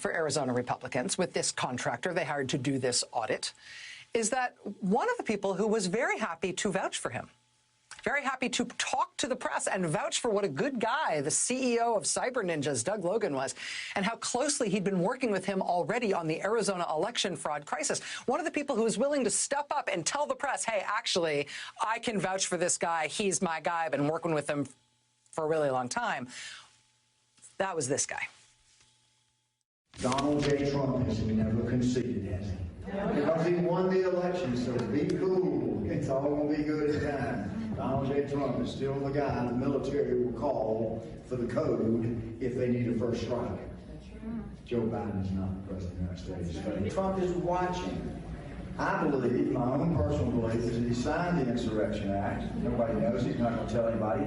for Arizona Republicans with this contractor they hired to do this audit is that one of the people who was very happy to vouch for him, very happy to talk to the press and vouch for what a good guy the CEO of Cyber Ninjas, Doug Logan, was, and how closely he'd been working with him already on the Arizona election fraud crisis. One of the people who was willing to step up and tell the press, hey, actually, I can vouch for this guy. He's my guy. I've been working with him for a really long time. That was this guy. Donald J. Trump has never conceded, has he? Because he won the election, so be cool. It's all going to be good in time. Donald J. Trump is still the guy the military will call for the code if they need a first strike. Joe Biden is not the president of the United States. Trump is watching. I believe, my own personal belief, is that he signed the Insurrection Act. Nobody knows. He's not going to tell anybody.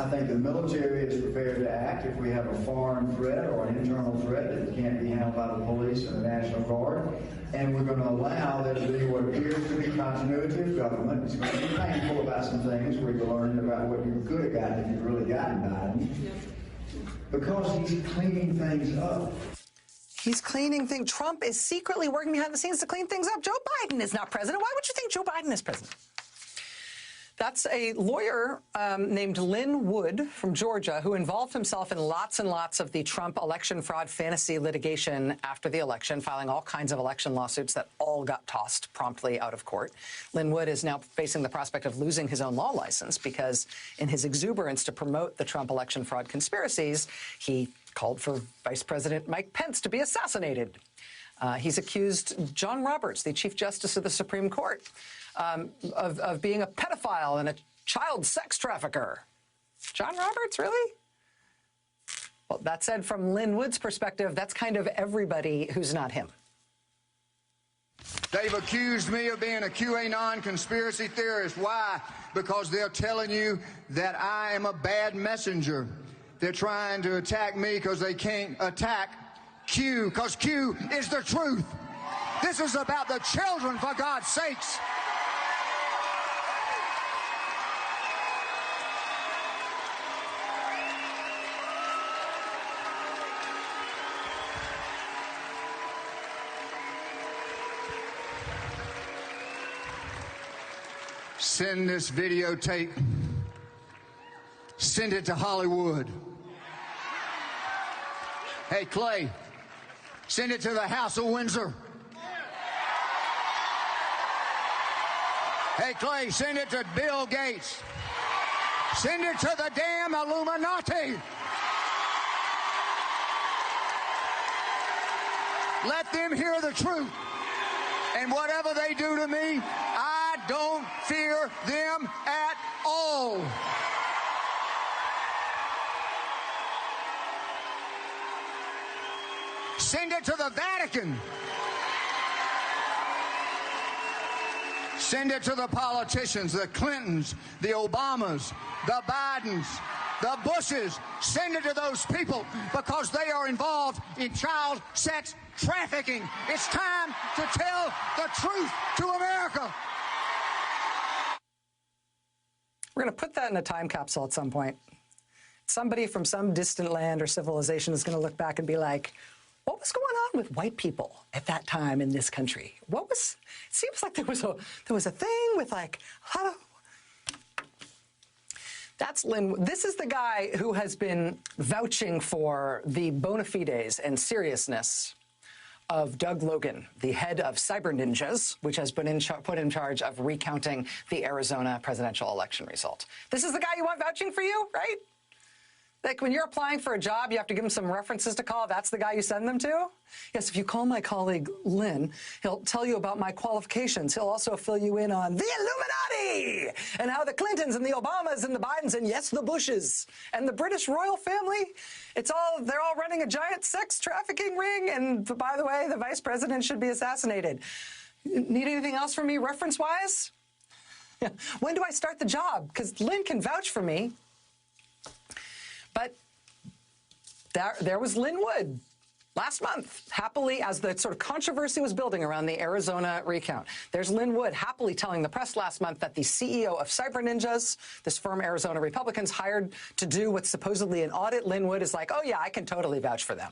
I think the military is prepared to act if we have a foreign threat or an internal threat that can't be handled by the police and the National Guard. And we're going to allow there to be what appears to be continuity of government. It's going to be painful about some things where you're learning about what you could have gotten if you'd really gotten Biden. Because he's cleaning things up. He's cleaning things. Trump is secretly working behind the scenes to clean things up. Joe Biden is not president. Why would you think Joe Biden is president? That's a lawyer named Lin Wood from Georgia who involved himself in lots and lots of the Trump election fraud fantasy litigation after the election, filing all kinds of election lawsuits that all got tossed promptly out of court. Lin Wood is now facing the prospect of losing his own law license because in his exuberance to promote the Trump election fraud conspiracies, he called for Vice President Mike Pence to be assassinated. He's accused John Roberts, the Chief Justice of the Supreme Court, of being a pedophile and a child sex trafficker. John Roberts, really? Well, that said, from Lin Wood's perspective, that's kind of everybody who's not him. They've accused me of being a QAnon conspiracy theorist. Why? Because they're telling you that I am a bad messenger. They're trying to attack me because they can't attack Q, because Q is the truth. This is about the children, for God's sakes. Send this videotape. Send it to Hollywood. Hey, Clay, send it to the House of Windsor. Hey, Clay, send it to Bill Gates. Send it to the damn Illuminati. Let them hear the truth. And whatever they do to me, I don't fear them at all. Send it to the Vatican. Send it to the politicians, the Clintons, the Obamas, the Bidens, the Bushes. Send it to those people because they are involved in child sex trafficking. It's time to tell the truth to America. We're going to put that in a time capsule at some point. Somebody from some distant land or civilization is going to look back and be like, what was going on with white people at that time in this country? It seems like there was a thing with like a lot of. That's Lin. This is the guy who has been vouching for the bona fides and seriousness of Doug Logan, the head of Cyber Ninjas, which has been put in charge of recounting the Arizona presidential election result. This is the guy you want vouching for you, right? Like when you're applying for a job, you have to give him some references to call. That's the guy you send them to? Yes, if you call my colleague Lin, he'll tell you about my qualifications. He'll also fill you in on the Illuminati and how the Clintons and the Obamas and the Bidens and, yes, the Bushes and the British royal family, they're all running a giant sex trafficking ring. And by the way, the vice president should be assassinated. Need anything else from me reference-wise? Yeah. When do I start the job? Because Lin can vouch for me. But there was Lin Wood last month, happily, as the sort of controversy was building around the Arizona recount. There's Lin Wood happily telling the press last month that the CEO of Cyber Ninjas, this firm Arizona Republicans hired to do what's supposedly an audit, Lin Wood is like, oh, yeah, I can totally vouch for them.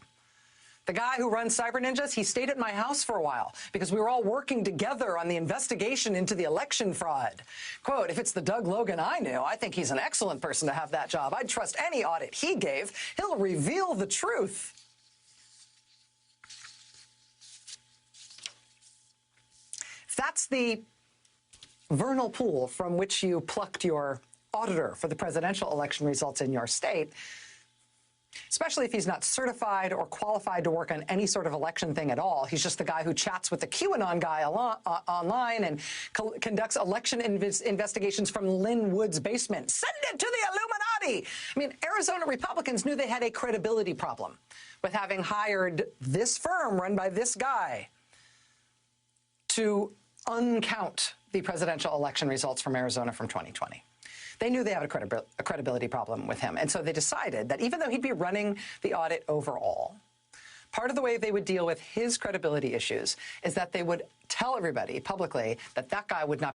The guy who runs Cyber Ninjas, he stayed at my house for a while because we were all working together on the investigation into the election fraud. Quote, if it's the Doug Logan I knew, I think he's an excellent person to have that job. I'd trust any audit he gave. He'll reveal the truth. If that's the vernal pool from which you plucked your auditor for the presidential election results in your state, especially if he's not certified or qualified to work on any sort of election thing at all. He's just the guy who chats with the QAnon guy online and conducts election investigations from Lin Wood's basement. Send it to the Illuminati! I mean, Arizona Republicans knew they had a credibility problem with having hired this firm run by this guy to uncount the presidential election results from Arizona from 2020. They knew they had a credibility problem with him. And so they decided that even though he'd be running the audit overall, part of the way they would deal with his credibility issues is that they would tell everybody publicly that that guy would not